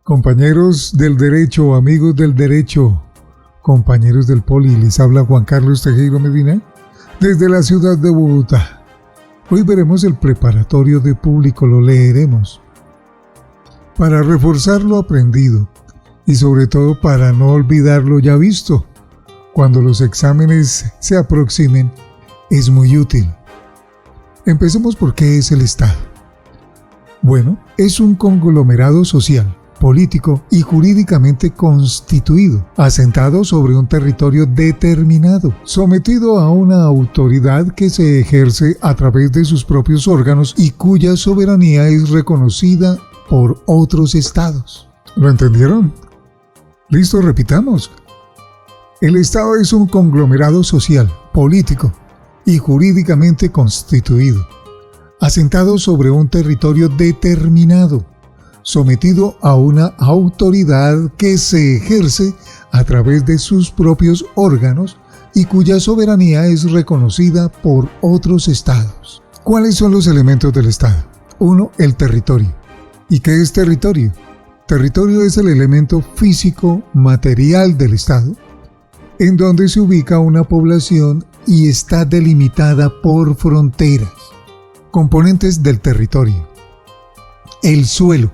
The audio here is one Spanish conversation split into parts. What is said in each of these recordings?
Compañeros del derecho, amigos del derecho, compañeros del Poli, les habla Juan Carlos Tejero Medina desde la ciudad de Bogotá. Hoy veremos el preparatorio de público, lo leeremos para reforzar lo aprendido y sobre todo para no olvidar lo ya visto. Cuando los exámenes se aproximen, es muy útil. Empecemos por qué es el Estado. Bueno, es un conglomerado social, político y jurídicamente constituido, asentado sobre un territorio determinado, sometido a una autoridad que se ejerce a través de sus propios órganos y cuya soberanía es reconocida por otros estados. ¿Lo entendieron? Listo, repitamos. El Estado es un conglomerado social, político y jurídicamente constituido, asentado sobre un territorio determinado, sometido a una autoridad que se ejerce a través de sus propios órganos y cuya soberanía es reconocida por otros estados. ¿Cuáles son los elementos del Estado? 1. El territorio. ¿Y qué es territorio? Territorio es el elemento físico material del Estado, en donde se ubica una población y está delimitada por fronteras. Componentes del territorio. El suelo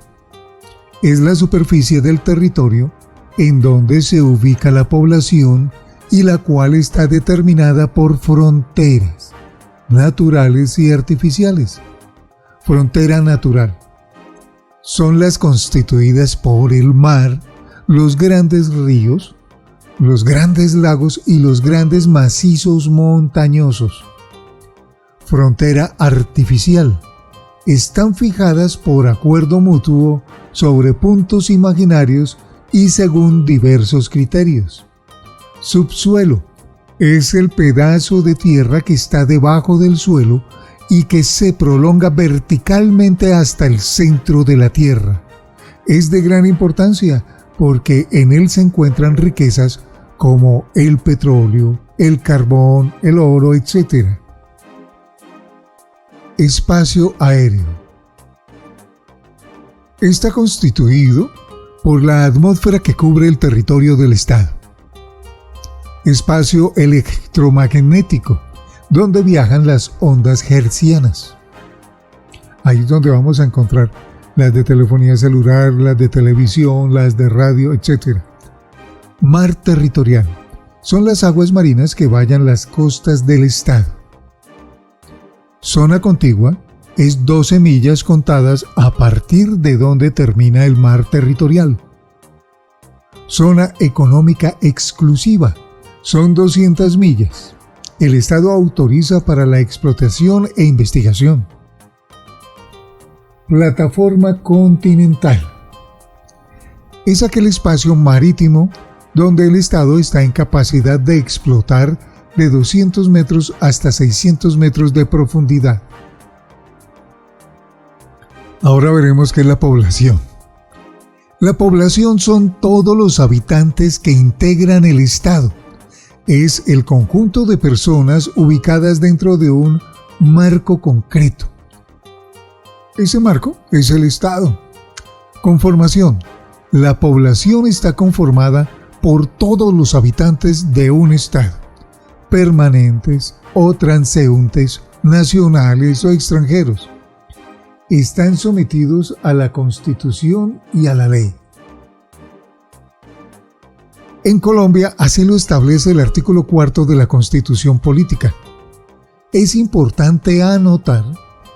es la superficie del territorio en donde se ubica la población y la cual está determinada por fronteras naturales y artificiales. Frontera natural son las constituidas por el mar, los grandes ríos, los grandes lagos y los grandes macizos montañosos. Frontera artificial están fijadas por acuerdo mutuo sobre puntos imaginarios y según diversos criterios. Subsuelo es el pedazo de tierra que está debajo del suelo y que se prolonga verticalmente hasta el centro de la tierra. Es de gran importancia porque en él se encuentran riquezas como el petróleo, el carbón, el oro, etc. Espacio aéreo. Está constituido por la atmósfera que cubre el territorio del Estado. Espacio electromagnético, donde viajan las ondas hertzianas. Ahí es donde vamos a encontrar las de telefonía celular, las de televisión, las de radio, etc. Mar territorial. Son las aguas marinas que bañan las costas del Estado. Zona contigua es 12 millas contadas a partir de donde termina el mar territorial. Zona económica exclusiva son 200 millas. El Estado autoriza para la explotación e investigación. Plataforma continental. Es aquel espacio marítimo donde el Estado está en capacidad de explotar de 200 metros hasta 600 metros de profundidad. Ahora veremos qué es la población. La población son todos los habitantes que integran el Estado. Es el conjunto de personas ubicadas dentro de un marco concreto. Ese marco es el Estado. Conformación. La población está conformada por todos los habitantes de un Estado, permanentes o transeúntes, nacionales o extranjeros. Están sometidos a la Constitución y a la ley. En Colombia, así lo establece el artículo 4 de la Constitución Política. Es importante anotar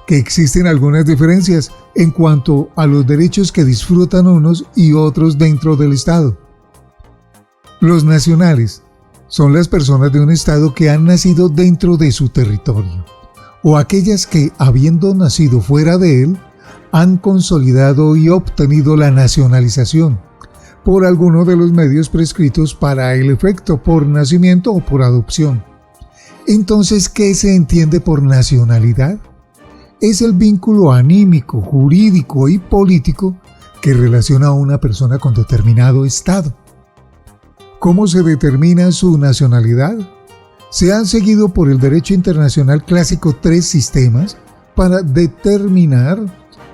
que existen algunas diferencias en cuanto a los derechos que disfrutan unos y otros dentro del Estado. Los nacionales son las personas de un Estado que han nacido dentro de su territorio, o aquellas que, habiendo nacido fuera de él, han consolidado y obtenido la nacionalización por alguno de los medios prescritos para el efecto, por nacimiento o por adopción. Entonces, ¿qué se entiende por nacionalidad? Es el vínculo anímico, jurídico y político que relaciona a una persona con determinado Estado. ¿Cómo se determina su nacionalidad? Se han seguido por el derecho internacional clásico 3 sistemas para determinar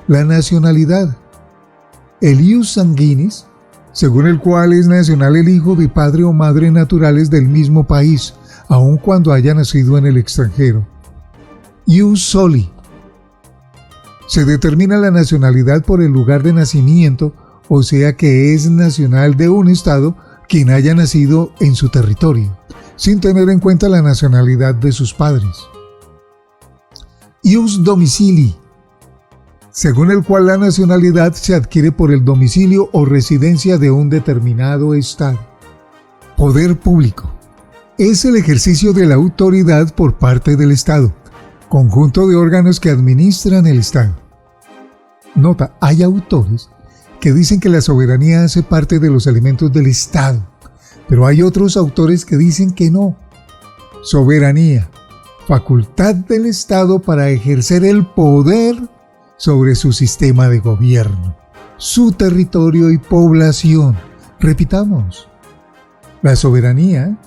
la nacionalidad. el ius sanguinis, según el cual es nacional el hijo de padre o madre naturales del mismo país, aun cuando haya nacido en el extranjero. Ius soli. Se determina la nacionalidad por el lugar de nacimiento, o sea que es nacional de un estado quien haya nacido en su territorio, sin tener en cuenta la nacionalidad de sus padres. Ius domicili, según el cual la nacionalidad se adquiere por el domicilio o residencia de un determinado estado. Poder público. Es el ejercicio de la autoridad por parte del Estado, conjunto de órganos que administran el Estado. Nota, hay autores que dicen que la soberanía hace parte de los elementos del Estado, pero hay otros autores que dicen que no. Soberanía, facultad del Estado para ejercer el poder sobre su sistema de gobierno, su territorio y población. Repitamos, la soberanía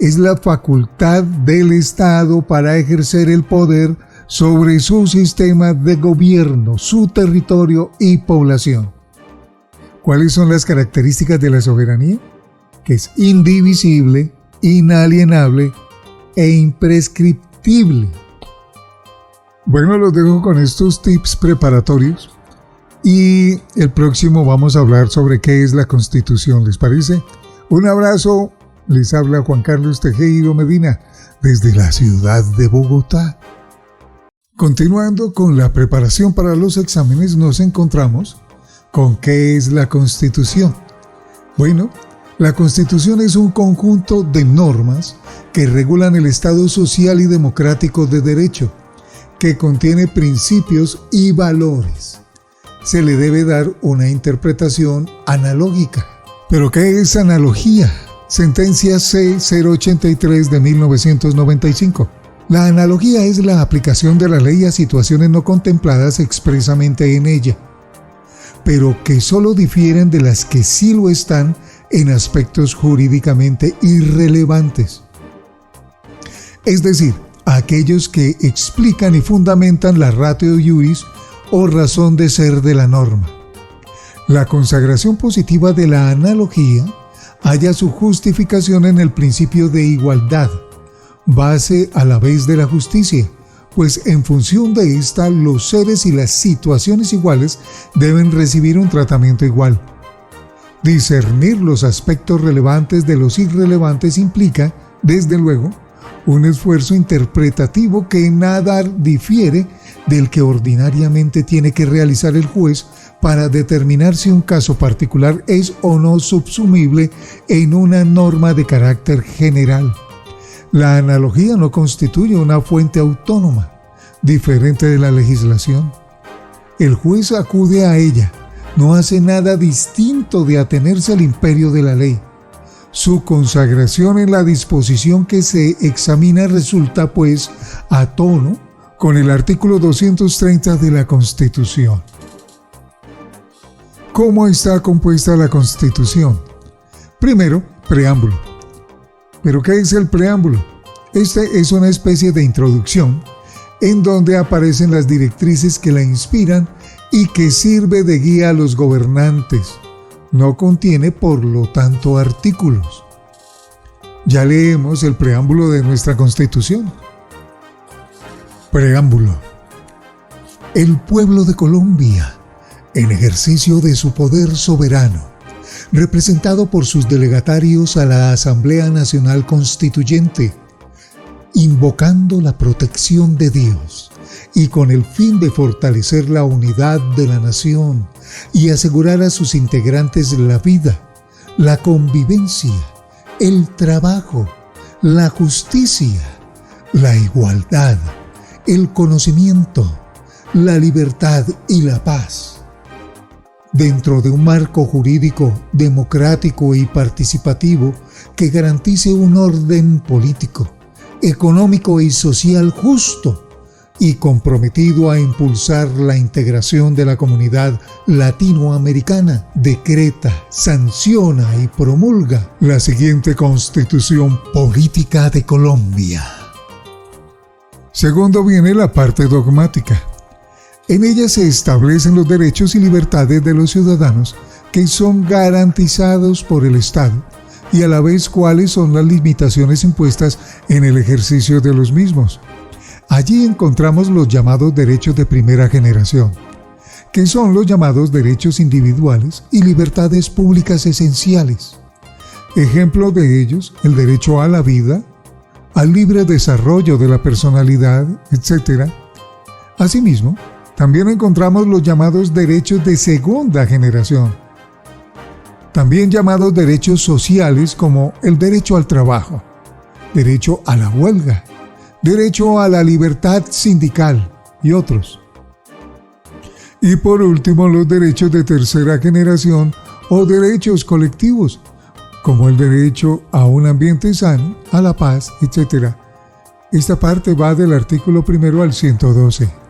es la facultad del Estado para ejercer el poder sobre su sistema de gobierno, su territorio y población. ¿Cuáles son las características de la soberanía? Que es indivisible, inalienable e imprescriptible. Bueno, los dejo con estos tips preparatorios y el próximo vamos a hablar sobre qué es la Constitución, ¿les parece? Un abrazo, les habla Juan Carlos Tejero Medina desde la ciudad de Bogotá. Continuando con la preparación para los exámenes, nos encontramos con qué es la Constitución. Bueno, la Constitución es un conjunto de normas que regulan el Estado social y democrático de derecho, que contiene principios y valores. Se le debe dar una interpretación analógica. ¿Pero qué es analogía? Sentencia C-083 de 1995. La analogía es la aplicación de la ley a situaciones no contempladas expresamente en ella, pero que solo difieren de las que sí lo están en aspectos jurídicamente irrelevantes. Es decir, aquellos que explican y fundamentan la ratio iuris o razón de ser de la norma. La consagración positiva de la analogía halla su justificación en el principio de igualdad, base a la vez de la justicia, pues en función de esta los seres y las situaciones iguales deben recibir un tratamiento igual. Discernir los aspectos relevantes de los irrelevantes implica, desde luego, un esfuerzo interpretativo que nada difiere del que ordinariamente tiene que realizar el juez para determinar si un caso particular es o no subsumible en una norma de carácter general. La analogía no constituye una fuente autónoma, diferente de la legislación. El juez acude a ella, no hace nada distinto de atenerse al imperio de la ley. Su consagración en la disposición que se examina resulta, pues, a tono con el artículo 230 de la Constitución. ¿Cómo está compuesta la Constitución? Primero, preámbulo. ¿Pero qué es el preámbulo? Este es una especie de introducción en donde aparecen las directrices que la inspiran y que sirve de guía a los gobernantes. No contiene, por lo tanto, artículos. Ya leemos el preámbulo de nuestra Constitución. Preámbulo. El pueblo de Colombia, en ejercicio de su poder soberano, representado por sus delegatarios a la Asamblea Nacional Constituyente, invocando la protección de Dios y con el fin de fortalecer la unidad de la nación y asegurar a sus integrantes la vida, la convivencia, el trabajo, la justicia, la igualdad, el conocimiento, la libertad y la paz. Dentro de un marco jurídico democrático y participativo que garantice un orden político, económico y social justo y comprometido a impulsar la integración de la comunidad latinoamericana, decreta, sanciona y promulga la siguiente Constitución Política de Colombia. Segundo viene la parte dogmática. En ella se establecen los derechos y libertades de los ciudadanos que son garantizados por el Estado y a la vez cuáles son las limitaciones impuestas en el ejercicio de los mismos. Allí encontramos los llamados derechos de primera generación, que son los llamados derechos individuales y libertades públicas esenciales. Ejemplo de ellos, el derecho a la vida, al libre desarrollo de la personalidad, etc. Asimismo, también encontramos los llamados derechos de segunda generación, también llamados derechos sociales como el derecho al trabajo, derecho a la huelga, derecho a la libertad sindical y otros. Y por último, los derechos de tercera generación o derechos colectivos, como el derecho a un ambiente sano, a la paz, etc. Esta parte va del artículo 1 al 112.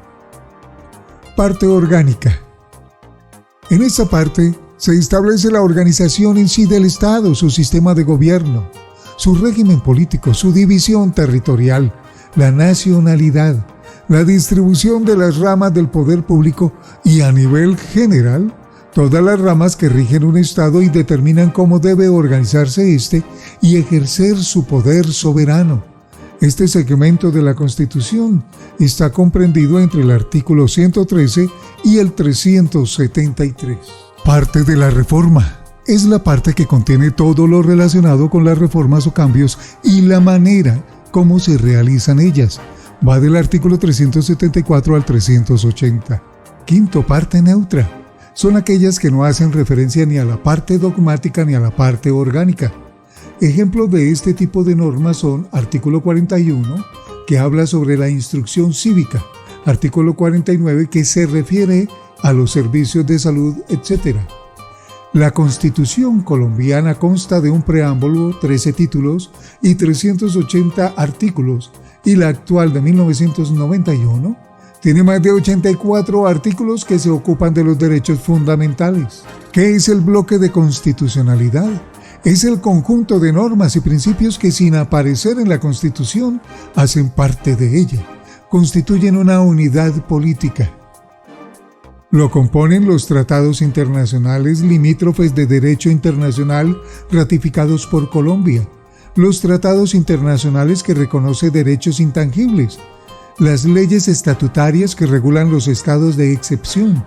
Parte orgánica. En esta parte se establece la organización en sí del Estado, su sistema de gobierno, su régimen político, su división territorial, la nacionalidad, la distribución de las ramas del poder público y a nivel general, todas las ramas que rigen un Estado y determinan cómo debe organizarse éste y ejercer su poder soberano. Este segmento de la Constitución está comprendido entre el artículo 113 y el 373. Parte de la reforma. Es la parte que contiene todo lo relacionado con las reformas o cambios y la manera como se realizan ellas. Va del artículo 374 al 380. Quinto, parte neutra. Son aquellas que no hacen referencia ni a la parte dogmática ni a la parte orgánica. Ejemplos de este tipo de normas son artículo 41, que habla sobre la instrucción cívica, artículo 49, que se refiere a los servicios de salud, etc. La Constitución colombiana consta de un preámbulo, 13 títulos y 380 artículos, y la actual de 1991 tiene más de 84 artículos que se ocupan de los derechos fundamentales. ¿Qué es el bloque de constitucionalidad? Es el conjunto de normas y principios que, sin aparecer en la Constitución, hacen parte de ella, constituyen una unidad política. Lo componen los tratados internacionales limítrofes de derecho internacional ratificados por Colombia, los tratados internacionales que reconoce derechos intangibles, las leyes estatutarias que regulan los estados de excepción,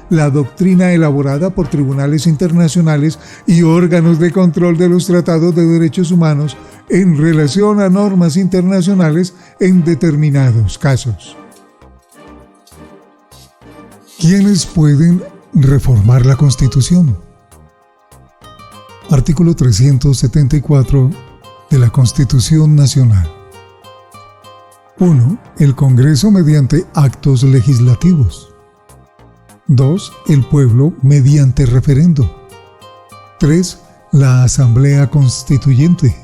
la doctrina elaborada por tribunales internacionales y órganos de control de los tratados de derechos humanos en relación a normas internacionales en determinados casos. ¿Quiénes pueden reformar la Constitución? Artículo 374 de la Constitución Nacional. 1. El Congreso mediante actos legislativos. 2. El pueblo mediante referendo. 3. La Asamblea Constituyente.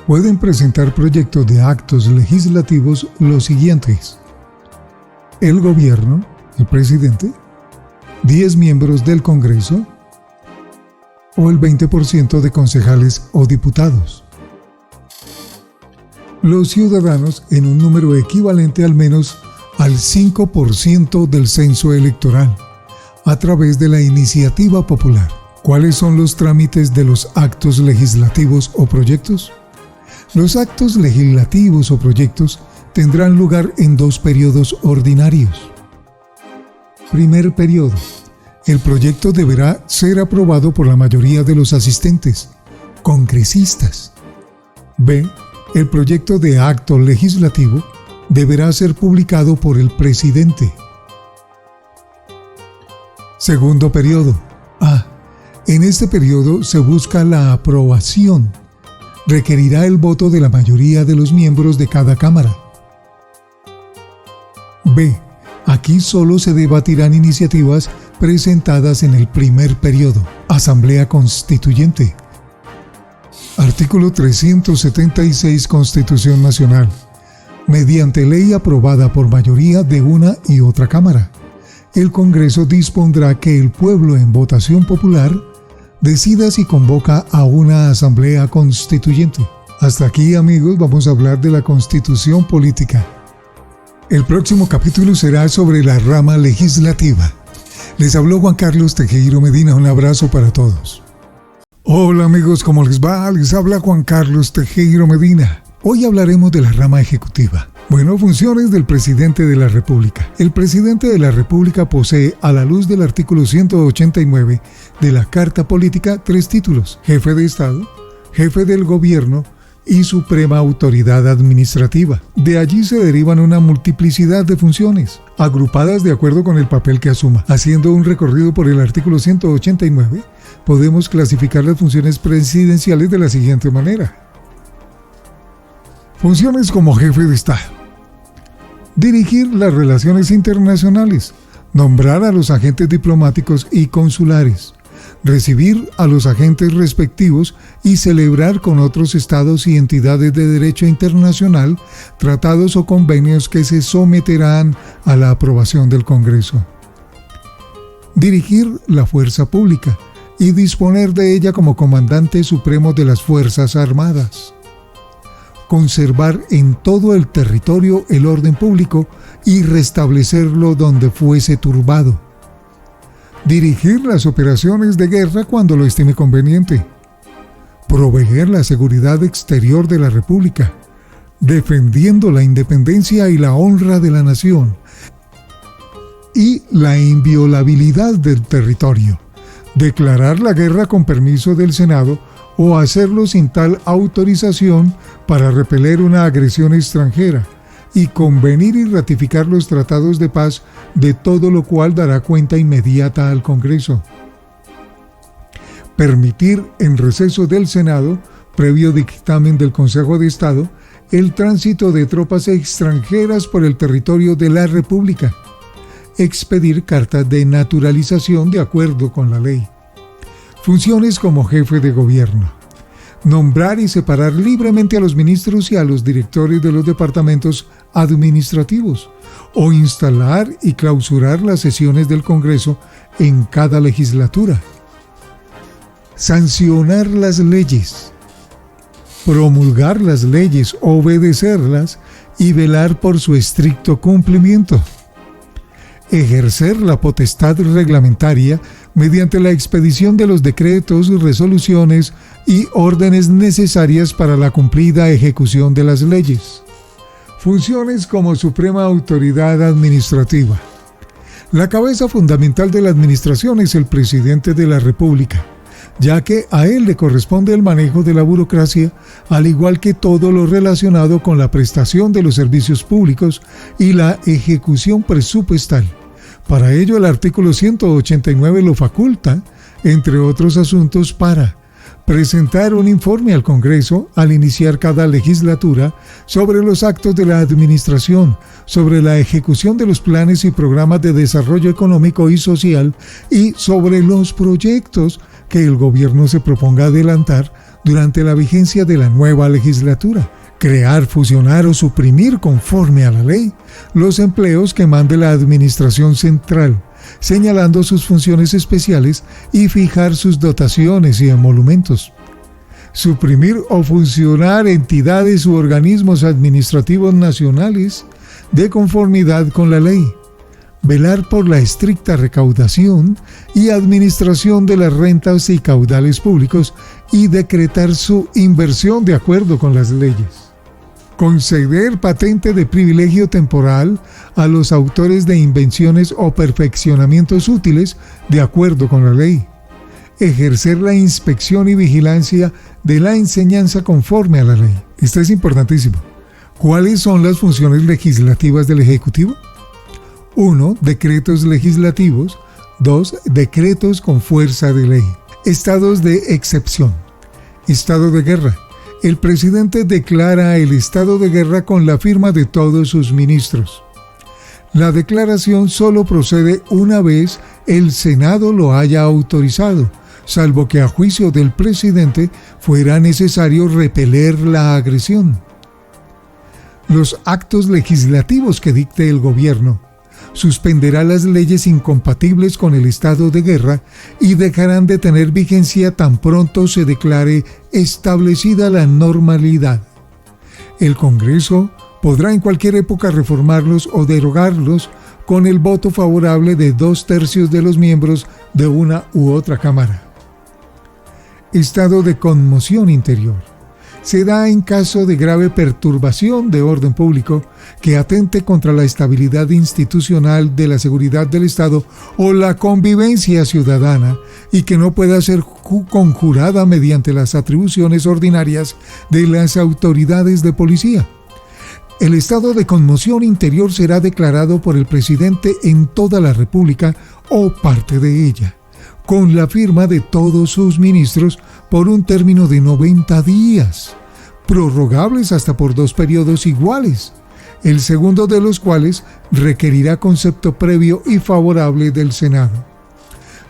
Pueden presentar proyectos de actos legislativos los siguientes: el gobierno, el presidente, 10 miembros del Congreso o el 20% de concejales o diputados. Los ciudadanos en un número equivalente al menos al 5% del censo electoral, a través de la iniciativa popular. ¿Cuáles son los trámites de los actos legislativos o proyectos? Los actos legislativos o proyectos tendrán lugar en 2 periodos ordinarios. Primer periodo. El proyecto deberá ser aprobado por la mayoría de los asistentes, congresistas. B. El proyecto de acto legislativo deberá ser publicado por el presidente. Segundo periodo. A. En este periodo se busca la aprobación. Requerirá el voto de la mayoría de los miembros de cada Cámara. B. Aquí solo se debatirán iniciativas presentadas en el primer periodo. Asamblea Constituyente. Artículo 376 Constitución Nacional. Mediante ley aprobada por mayoría de una y otra Cámara, el Congreso dispondrá que el pueblo en votación popular decida si convoca a una Asamblea Constituyente. Hasta aquí, amigos, vamos a hablar de la Constitución Política. El próximo capítulo será sobre la rama legislativa. Les habló Juan Carlos Tejero Medina. Un abrazo para todos. Hola amigos, ¿cómo les va? Les habla Juan Carlos Tejero Medina. Hoy hablaremos de la rama ejecutiva. Bueno, funciones del presidente de la República. El presidente de la República posee, a la luz del artículo 189 de la Carta Política, 3 títulos: jefe de Estado, jefe del gobierno y suprema autoridad administrativa. De allí se derivan una multiplicidad de funciones, agrupadas de acuerdo con el papel que asuma. Haciendo un recorrido por el artículo 189, podemos clasificar las funciones presidenciales de la siguiente manera. Funciones como jefe de Estado: dirigir las relaciones internacionales, nombrar a los agentes diplomáticos y consulares, recibir a los agentes respectivos y celebrar con otros estados y entidades de derecho internacional tratados o convenios que se someterán a la aprobación del Congreso. Dirigir la fuerza pública y disponer de ella como comandante supremo de las Fuerzas Armadas. Conservar en todo el territorio el orden público y restablecerlo donde fuese turbado. Dirigir las operaciones de guerra cuando lo estime conveniente. Proveer la seguridad exterior de la República, defendiendo la independencia y la honra de la nación y la inviolabilidad del territorio. Declarar la guerra con permiso del Senado o hacerlo sin tal autorización para repeler una agresión extranjera, y convenir y ratificar los tratados de paz, de todo lo cual dará cuenta inmediata al Congreso. Permitir en receso del Senado, previo dictamen del Consejo de Estado, el tránsito de tropas extranjeras por el territorio de la República. Expedir cartas de naturalización de acuerdo con la ley. Funciones como jefe de gobierno: nombrar y separar libremente a los ministros y a los directores de los departamentos administrativos, o instalar y clausurar las sesiones del Congreso en cada legislatura. Sancionar las leyes, promulgar las leyes, obedecerlas y velar por su estricto cumplimiento. Ejercer la potestad reglamentaria mediante la expedición de los decretos, resoluciones y órdenes necesarias para la cumplida ejecución de las leyes. Funciones como suprema autoridad administrativa. La cabeza fundamental de la administración es el presidente de la República, ya que a él le corresponde el manejo de la burocracia, al igual que todo lo relacionado con la prestación de los servicios públicos y la ejecución presupuestal. Para ello, el artículo 189 lo faculta, entre otros asuntos, para presentar un informe al Congreso al iniciar cada legislatura sobre los actos de la administración, sobre la ejecución de los planes y programas de desarrollo económico y social y sobre los proyectos que el gobierno se proponga adelantar durante la vigencia de la nueva legislatura. Crear, fusionar o suprimir conforme a la ley los empleos que mande la administración central, señalando sus funciones especiales y fijar sus dotaciones y emolumentos. Suprimir o fusionar entidades u organismos administrativos nacionales de conformidad con la ley. Velar por la estricta recaudación y administración de las rentas y caudales públicos y decretar su inversión de acuerdo con las leyes. Conceder patente de privilegio temporal a los autores de invenciones o perfeccionamientos útiles de acuerdo con la ley. Ejercer la inspección y vigilancia de la enseñanza conforme a la ley. Esto es importantísimo. ¿Cuáles son las funciones legislativas del Ejecutivo? 1. Decretos legislativos. 2. Decretos con fuerza de ley. Estados de excepción. Estado de guerra. El presidente declara el estado de guerra con la firma de todos sus ministros. La declaración solo procede una vez el Senado lo haya autorizado, salvo que a juicio del presidente fuera necesario repeler la agresión. Los actos legislativos que dicte el gobierno suspenderá las leyes incompatibles con el estado de guerra y dejarán de tener vigencia tan pronto se declare establecida la normalidad. El Congreso podrá en cualquier época reformarlos o derogarlos con el voto favorable de 2/3 de los miembros de una u otra cámara. Estado de conmoción interior. Se da en caso de grave perturbación de orden público que atente contra la estabilidad institucional de la seguridad del Estado o la convivencia ciudadana y que no pueda ser conjurada mediante las atribuciones ordinarias de las autoridades de policía. El estado de conmoción interior será declarado por el presidente en toda la República o parte de ella, con la firma de todos sus ministros por un término de 90 días, prorrogables hasta por 2 periodos iguales, el segundo de los cuales requerirá concepto previo y favorable del Senado.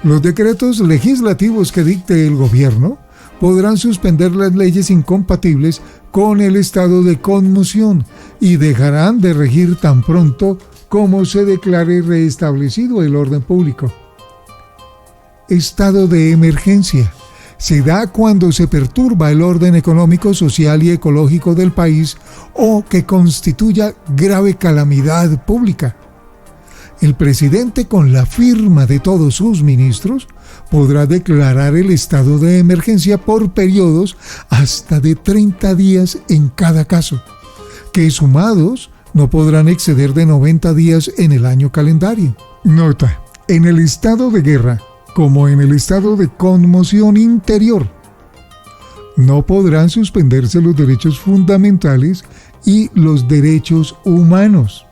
Los decretos legislativos que dicte el gobierno podrán suspender las leyes incompatibles con el estado de conmoción y dejarán de regir tan pronto como se declare restablecido el orden público. Estado de emergencia. Se da cuando se perturba el orden económico, social y ecológico del país o que constituya grave calamidad pública. El presidente, con la firma de todos sus ministros, podrá declarar el estado de emergencia por periodos hasta de 30 días en cada caso, que sumados no podrán exceder de 90 días en el año calendario. Nota: en el estado de guerra, como en el estado de conmoción interior, no podrán suspenderse los derechos fundamentales y los derechos humanos.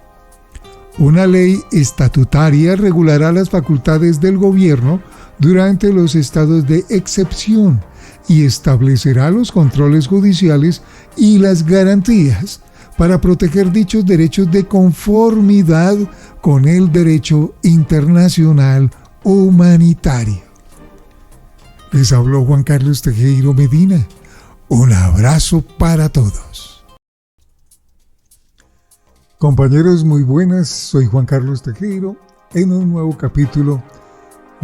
Una ley estatutaria regulará las facultades del gobierno durante los estados de excepción y establecerá los controles judiciales y las garantías para proteger dichos derechos de conformidad con el derecho internacional humanitario. Les habló Juan Carlos Tejero Medina. Un abrazo para todos. Compañeros, muy buenas. Soy Juan Carlos Tejero en un nuevo capítulo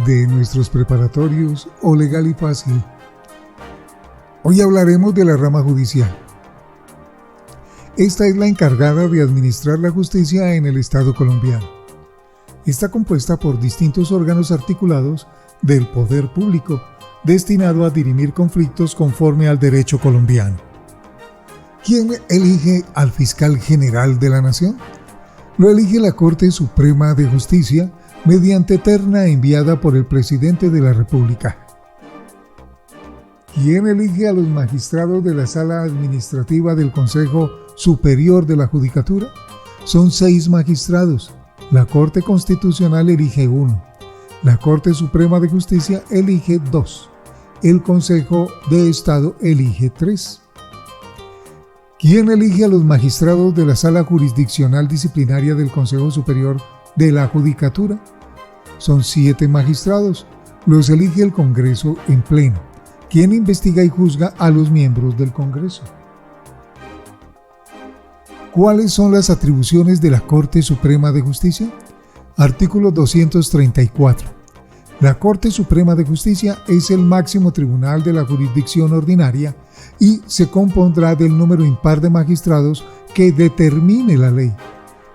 de nuestros preparatorios O Legal y Fácil. Hoy hablaremos de la rama judicial. Esta es la encargada de administrar la justicia en el Estado colombiano. Está compuesta por distintos órganos articulados del poder público, destinado a dirimir conflictos conforme al derecho colombiano. ¿Quién elige al fiscal general de la nación? Lo elige la Corte Suprema de Justicia mediante terna enviada por el presidente de la República. ¿Quién elige a los magistrados de la Sala Administrativa del Consejo Superior de la Judicatura? Son 6 magistrados. La Corte Constitucional elige 1. La Corte Suprema de Justicia elige 2. El Consejo de Estado elige 3. ¿Quién elige a los magistrados de la Sala Jurisdiccional Disciplinaria del Consejo Superior de la Judicatura? Son 7 magistrados. Los elige el Congreso en pleno. ¿Quién investiga y juzga a los miembros del Congreso? ¿Cuáles son las atribuciones de la Corte Suprema de Justicia? Artículo 234. La Corte Suprema de Justicia es el máximo tribunal de la jurisdicción ordinaria y se compondrá del número impar de magistrados que determine la ley.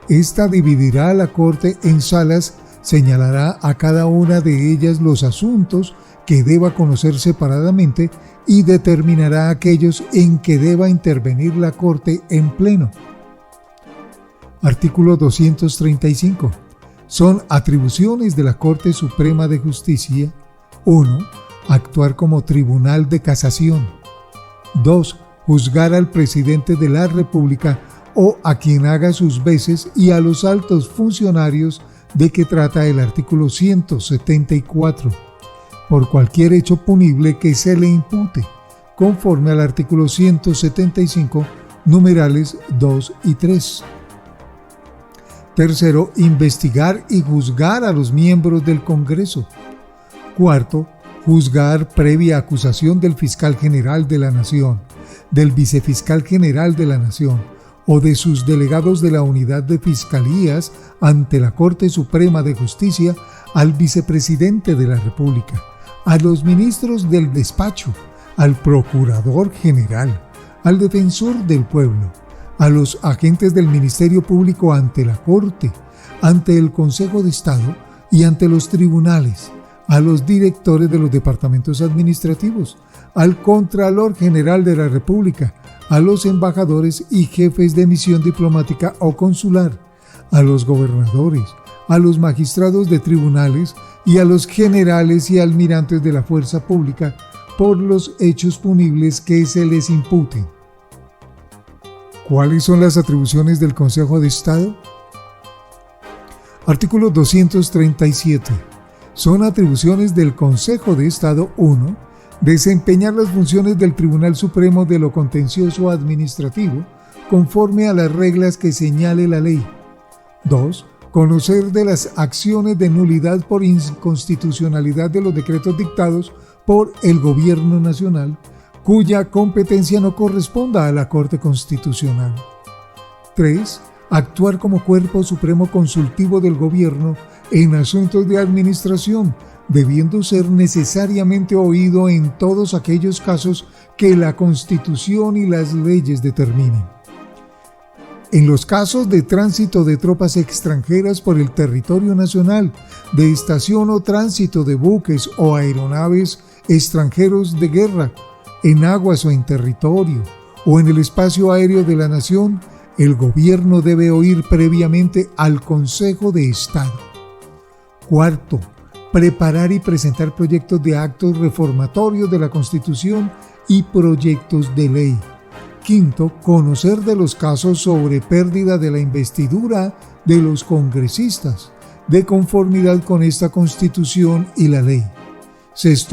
Esta dividirá a la Corte en salas, señalará a cada una de ellas los asuntos que deba conocer separadamente y determinará aquellos en que deba intervenir la Corte en pleno. Artículo 235. Son atribuciones de la Corte Suprema de Justicia: 1. Actuar como tribunal de casación. 2. Juzgar al presidente de la República o a quien haga sus veces y a los altos funcionarios de que trata el artículo 174, por cualquier hecho punible que se le impute, conforme al artículo 175, numerales 2 y 3. Tercero, investigar y juzgar a los miembros del Congreso. Cuarto, juzgar previa acusación del fiscal general de la Nación, del vicefiscal general de la Nación o de sus delegados de la unidad de fiscalías ante la Corte Suprema de Justicia al vicepresidente de la República, a los ministros del despacho, al procurador general, al defensor del pueblo, a los agentes del Ministerio Público ante la Corte, ante el Consejo de Estado y ante los tribunales, a los directores de los departamentos administrativos, al Contralor General de la República, a los embajadores y jefes de misión diplomática o consular, a los gobernadores, a los magistrados de tribunales y a los generales y almirantes de la fuerza pública por los hechos punibles que se les imputen. ¿Cuáles son las atribuciones del Consejo de Estado? Artículo 237. Son atribuciones del Consejo de Estado 1. Desempeñar las funciones del Tribunal Supremo de lo Contencioso Administrativo conforme a las reglas que señale la ley. 2. Conocer de las acciones de nulidad por inconstitucionalidad de los decretos dictados por el Gobierno Nacional, cuya competencia no corresponda a la Corte Constitucional. 3. Actuar como cuerpo supremo consultivo del Gobierno en asuntos de administración, debiendo ser necesariamente oído en todos aquellos casos que la Constitución y las leyes determinen. En los casos de tránsito de tropas extranjeras por el territorio nacional, de estación o tránsito de buques o aeronaves extranjeros de guerra, en aguas o en territorio, o en el espacio aéreo de la nación, el gobierno debe oír previamente al Consejo de Estado. 4. Preparar y presentar proyectos de actos reformatorios de la Constitución y proyectos de ley. 5. Conocer de los casos sobre pérdida de la investidura de los congresistas, de conformidad con esta Constitución y la ley. 6.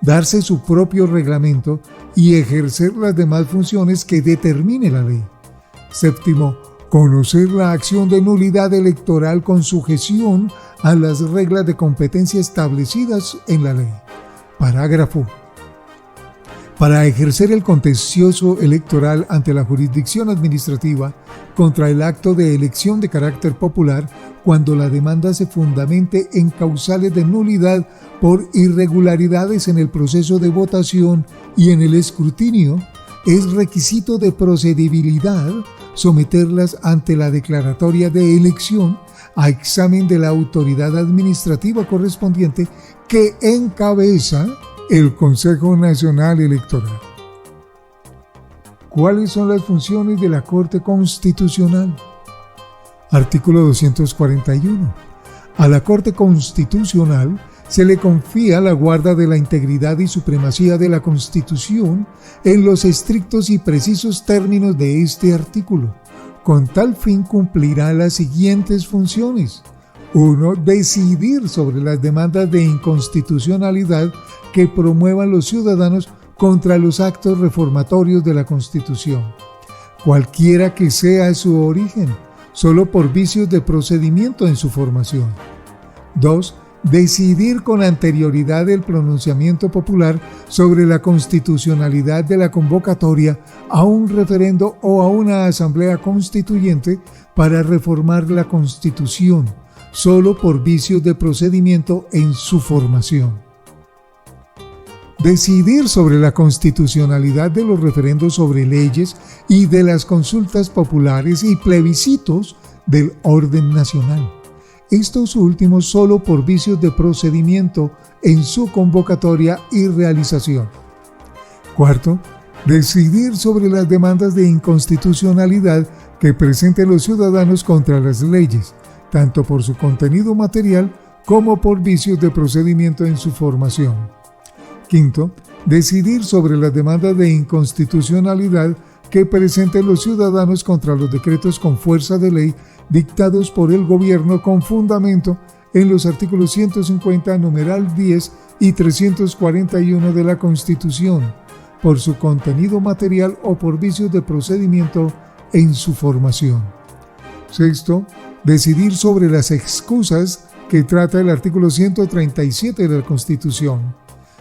Darse su propio reglamento y ejercer las demás funciones que determine la ley. 7. Conocer la acción de nulidad electoral con sujeción a las reglas de competencia establecidas en la ley. Parágrafo. Para ejercer el contencioso electoral ante la jurisdicción administrativa contra el acto de elección de carácter popular, cuando la demanda se fundamente en causales de nulidad por irregularidades en el proceso de votación y en el escrutinio, es requisito de procedibilidad someterlas ante la declaratoria de elección a examen de la autoridad administrativa correspondiente que encabeza el Consejo Nacional Electoral. ¿Cuáles son las funciones de la Corte Constitucional? Artículo 241. A la Corte Constitucional se le confía la guarda de la integridad y supremacía de la Constitución en los estrictos y precisos términos de este artículo. Con tal fin cumplirá las siguientes funciones. 1. Decidir sobre las demandas de inconstitucionalidad que promuevan los ciudadanos contra los actos reformatorios de la Constitución, cualquiera que sea su origen, solo por vicios de procedimiento en su formación. 2. Decidir con anterioridad el pronunciamiento popular sobre la constitucionalidad de la convocatoria a un referendo o a una asamblea constituyente para reformar la Constitución, solo por vicios de procedimiento en su formación. Decidir sobre la constitucionalidad de los referendos sobre leyes y de las consultas populares y plebiscitos del orden nacional. Estos últimos solo por vicios de procedimiento en su convocatoria y realización. 4. Decidir sobre las demandas de inconstitucionalidad que presenten los ciudadanos contra las leyes, tanto por su contenido material como por vicios de procedimiento en su formación. 5. Decidir sobre las demandas de inconstitucionalidad que presenten los ciudadanos contra los decretos con fuerza de ley dictados por el gobierno con fundamento en los artículos 150, numeral 10 y 341 de la Constitución, por su contenido material o por vicios de procedimiento en su formación. 6. Decidir sobre las excusas que trata el artículo 137 de la Constitución.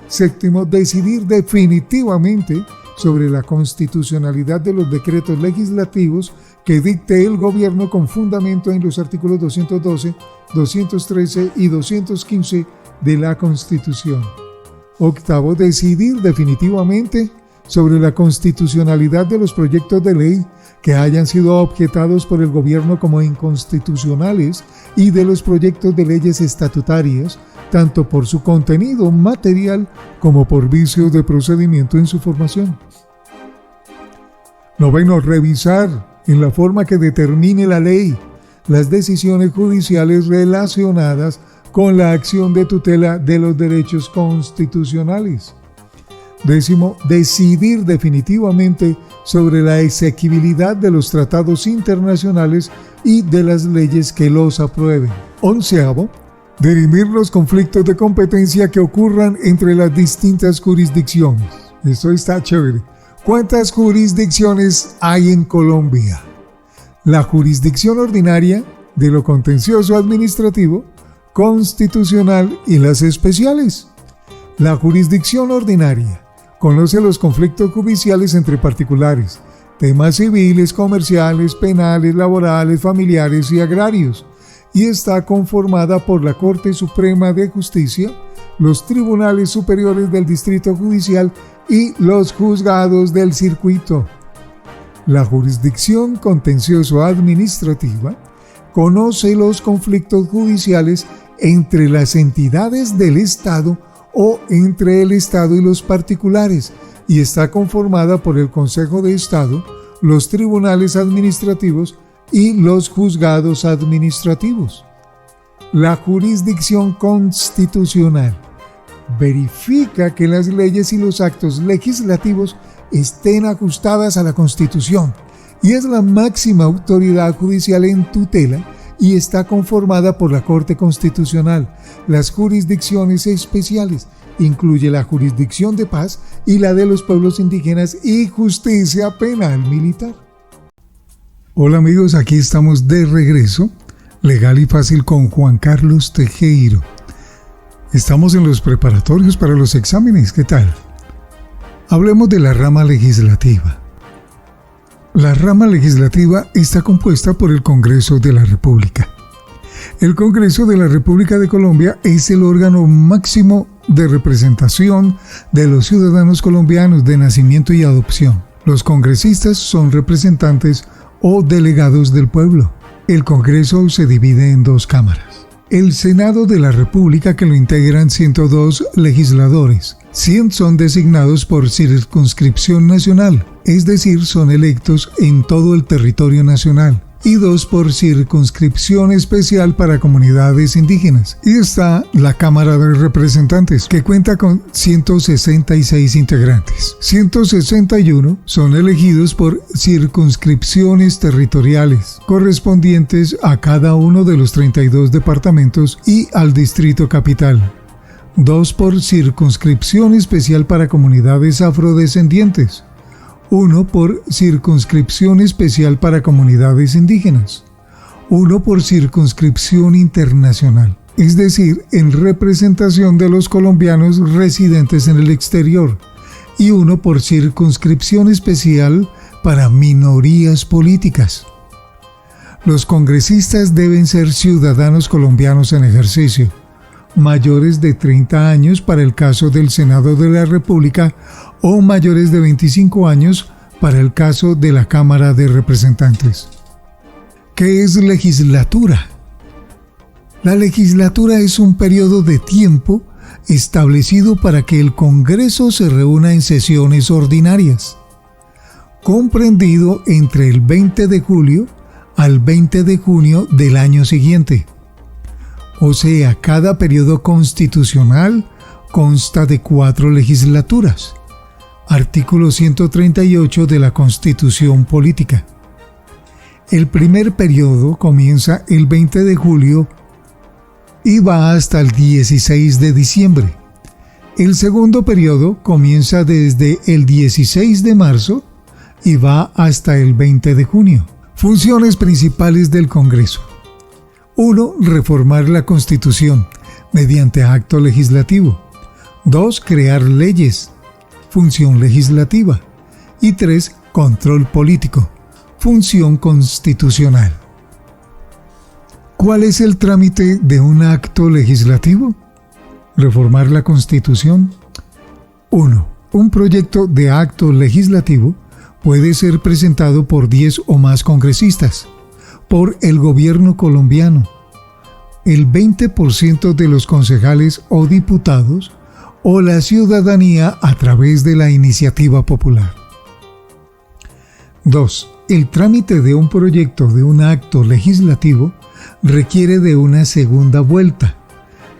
7. Decidir definitivamente sobre la constitucionalidad de los decretos legislativos que dicte el gobierno con fundamento en los artículos 212, 213 y 215 de la Constitución. 8. Decidir definitivamente sobre la constitucionalidad de los proyectos de ley que hayan sido objetados por el gobierno como inconstitucionales y de los proyectos de leyes estatutarias, tanto por su contenido material como por vicios de procedimiento en su formación. Noveno, revisar en la forma que determine la ley las decisiones judiciales relacionadas con la acción de tutela de los derechos constitucionales. Décimo, decidir definitivamente sobre la exequibilidad de los tratados internacionales y de las leyes que los aprueben. Onceavo, dirimir los conflictos de competencia que ocurran entre las distintas jurisdicciones. Esto está chévere. ¿Cuántas jurisdicciones hay en Colombia? La jurisdicción ordinaria de lo contencioso administrativo, constitucional y las especiales. La jurisdicción ordinaria conoce los conflictos judiciales entre particulares, temas civiles, comerciales, penales, laborales, familiares y agrarios, y está conformada por la Corte Suprema de Justicia, los tribunales superiores del Distrito Judicial y los juzgados del circuito. La jurisdicción contencioso-administrativa conoce los conflictos judiciales entre las entidades del Estado o entre el Estado y los particulares, y está conformada por el Consejo de Estado, los tribunales administrativos y los juzgados administrativos. La jurisdicción constitucional verifica que las leyes y los actos legislativos estén ajustadas a la Constitución y es la máxima autoridad judicial en tutela y está conformada por la Corte Constitucional. Las jurisdicciones especiales incluye la jurisdicción de paz y la de los pueblos indígenas y justicia penal militar. Hola amigos, aquí estamos de regreso, Legal y Fácil con Juan Carlos Tejero. Estamos en los preparatorios para los exámenes, ¿qué tal? Hablemos de la rama legislativa. La rama legislativa está compuesta por el Congreso de la República. El Congreso de la República de Colombia es el órgano máximo de representación de los ciudadanos colombianos de nacimiento y adopción. Los congresistas son representantes o delegados del pueblo. El Congreso se divide en dos cámaras. El Senado de la República, que lo integran 102 legisladores. 100 son designados por circunscripción nacional, es decir, son electos en todo el territorio nacional, y 2 por circunscripción especial para comunidades indígenas. Y está la Cámara de Representantes, que cuenta con 166 integrantes. 161 son elegidos por circunscripciones territoriales, correspondientes a cada uno de los 32 departamentos y al Distrito Capital. 2 por circunscripción especial para comunidades afrodescendientes. 1 por circunscripción especial para comunidades indígenas. 1 por circunscripción internacional, es decir, en representación de los colombianos residentes en el exterior. Y 1 por circunscripción especial para minorías políticas. Los congresistas deben ser ciudadanos colombianos en ejercicio, mayores de 30 años para el caso del Senado de la República o mayores de 25 años para el caso de la Cámara de Representantes. ¿Qué es legislatura? La legislatura es un periodo de tiempo establecido para que el Congreso se reúna en sesiones ordinarias, comprendido entre el 20 de julio al 20 de junio del año siguiente. O sea, cada periodo constitucional consta de 4 legislaturas. Artículo 138 de la Constitución Política. El primer periodo comienza el 20 de julio y va hasta el 16 de diciembre. El segundo periodo comienza desde el 16 de marzo y va hasta el 20 de junio. Funciones principales del Congreso. 1. Reformar la Constitución mediante acto legislativo. 2. Crear leyes. Función legislativa. Y 3. Control político. Función constitucional. ¿Cuál es el trámite de un acto legislativo? Reformar la Constitución. 1. Un proyecto de acto legislativo puede ser presentado por 10 o más congresistas, por el gobierno colombiano, el 20% de los concejales o diputados, o la ciudadanía a través de la iniciativa popular. 2. El trámite de un proyecto de un acto legislativo requiere de una segunda vuelta.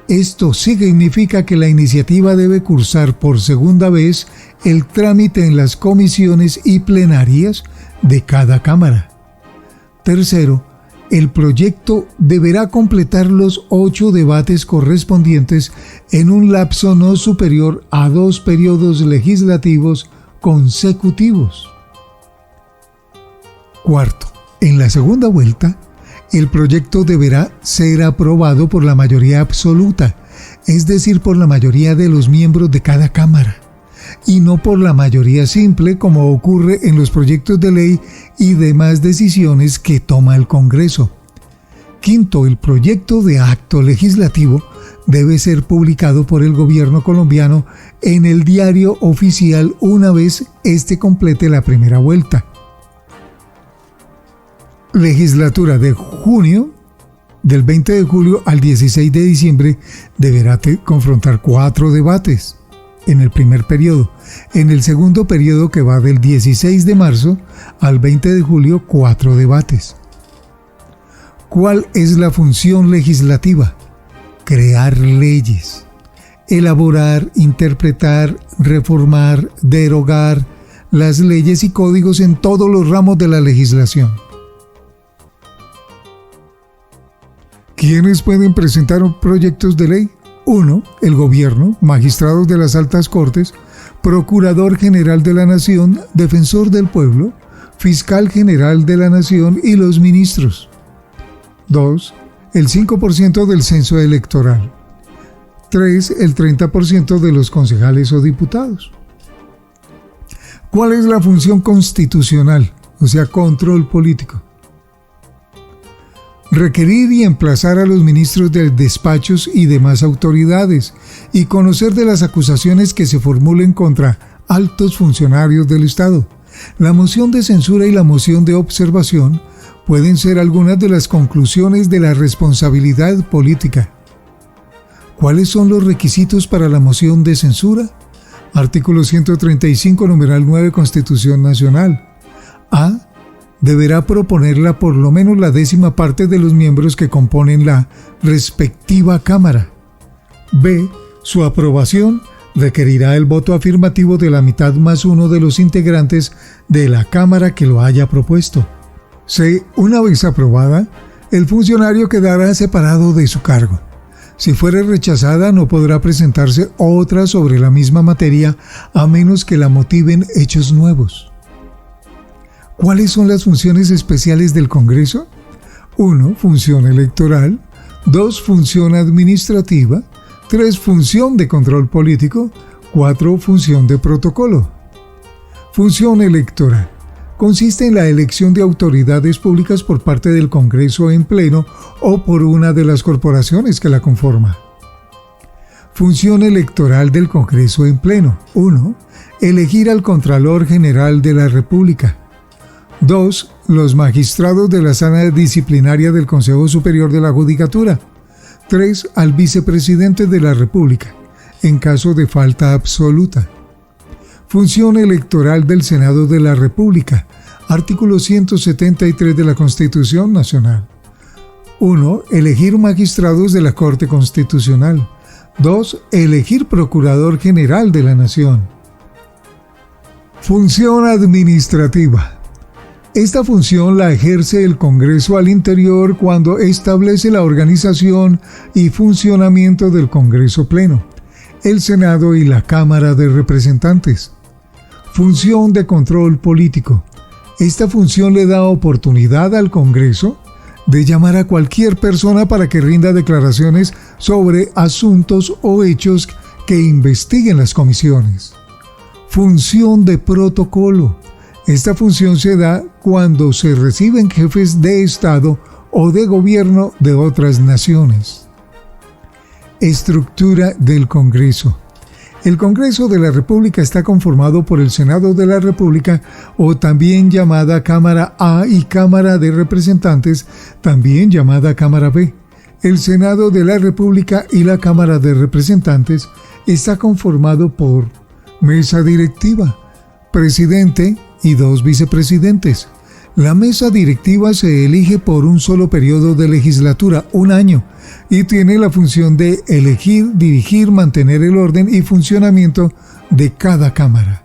Esto significa que la iniciativa debe cursar por segunda vez el trámite en las comisiones y plenarias de cada Cámara. Tercero, el proyecto deberá completar los 8 debates correspondientes en un lapso no superior a 2 periodos legislativos consecutivos. Cuarto, en la segunda vuelta, el proyecto deberá ser aprobado por la mayoría absoluta, es decir, por la mayoría de los miembros de cada Cámara, y no por la mayoría simple como ocurre en los proyectos de ley y demás decisiones que toma el Congreso. Quinto, el proyecto de acto legislativo debe ser publicado por el gobierno colombiano en el diario oficial una vez éste complete la primera vuelta. Legislatura de junio, del 20 de julio al 16 de diciembre, deberá confrontar 4 debates en el primer periodo. En el segundo periodo, que va del 16 de marzo al 20 de julio, 4 debates. ¿Cuál es la función legislativa? Crear leyes, elaborar, interpretar, reformar, derogar las leyes y códigos en todos los ramos de la legislación. ¿Quiénes pueden presentar proyectos de ley? 1. El gobierno, magistrados de las altas cortes, procurador general de la nación, defensor del pueblo, fiscal general de la nación y los ministros. 2. El 5% del censo electoral. 3. El 30% de los concejales o diputados. ¿Cuál es la función constitucional? O sea, control político. Requerir y emplazar a los ministros de despachos y demás autoridades y conocer de las acusaciones que se formulen contra altos funcionarios del Estado. La moción de censura y la moción de observación pueden ser algunas de las conclusiones de la responsabilidad política. ¿Cuáles son los requisitos para la moción de censura? Artículo 135, numeral 9, Constitución Nacional. A. Deberá proponerla por lo menos la 10ª parte de los miembros que componen la respectiva Cámara. B. Su aprobación requerirá el voto afirmativo de la mitad más uno de los integrantes de la Cámara que lo haya propuesto. C. Una vez aprobada, el funcionario quedará separado de su cargo. Si fuere rechazada, no podrá presentarse otra sobre la misma materia a menos que la motiven hechos nuevos. ¿Cuáles son las funciones especiales del Congreso? 1. Función electoral. 2. Función administrativa. 3. Función de control político. 4. Función de protocolo. Función electoral. Consiste en la elección de autoridades públicas por parte del Congreso en pleno o por una de las corporaciones que la conforman. Función electoral del Congreso en pleno. 1. Elegir al Contralor General de la República. 2. Los magistrados de la sala disciplinaria del Consejo Superior de la Judicatura. 3. Al vicepresidente de la República, en caso de falta absoluta. Función electoral del Senado de la República. Artículo 173 de la Constitución Nacional. 1. Elegir magistrados de la Corte Constitucional. 2. Elegir Procurador General de la Nación. Función administrativa. Esta función la ejerce el Congreso al interior cuando establece la organización y funcionamiento del Congreso Pleno, el Senado y la Cámara de Representantes. Función de control político. Esta función le da oportunidad al Congreso de llamar a cualquier persona para que rinda declaraciones sobre asuntos o hechos que investiguen las comisiones. Función de protocolo. Esta función se da cuando se reciben jefes de Estado o de gobierno de otras naciones. Estructura del Congreso. El Congreso de la República está conformado por el Senado de la República, o también llamada Cámara A, y Cámara de Representantes, también llamada Cámara B. El Senado de la República y la Cámara de Representantes está conformado por mesa directiva, presidente y 2 vicepresidentes. La mesa directiva se elige por un solo periodo de legislatura, 1 año, y tiene la función de elegir, dirigir, mantener el orden y funcionamiento de cada cámara.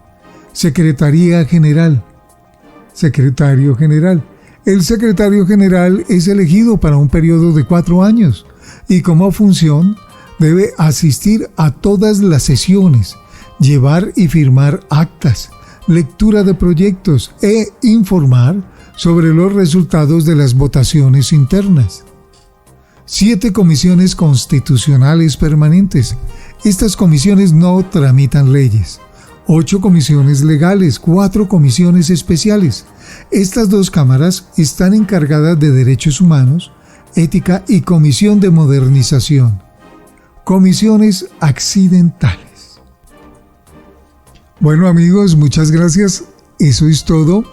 Secretaría General. Secretario General. El secretario general es elegido para un periodo de 4 años y como función debe asistir a todas las sesiones, llevar y firmar actas, lectura de proyectos e informar sobre los resultados de las votaciones internas. 7 comisiones constitucionales permanentes. Estas comisiones no tramitan leyes. 8 comisiones legales, 4 comisiones especiales. Estas 2 cámaras están encargadas de derechos humanos, ética y comisión de modernización. Comisiones accidentales. Bueno amigos, muchas gracias. Eso es todo.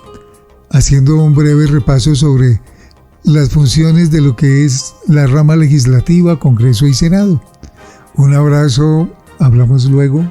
Haciendo un breve repaso sobre las funciones de lo que es la rama legislativa, Congreso y Senado. Un abrazo, hablamos luego.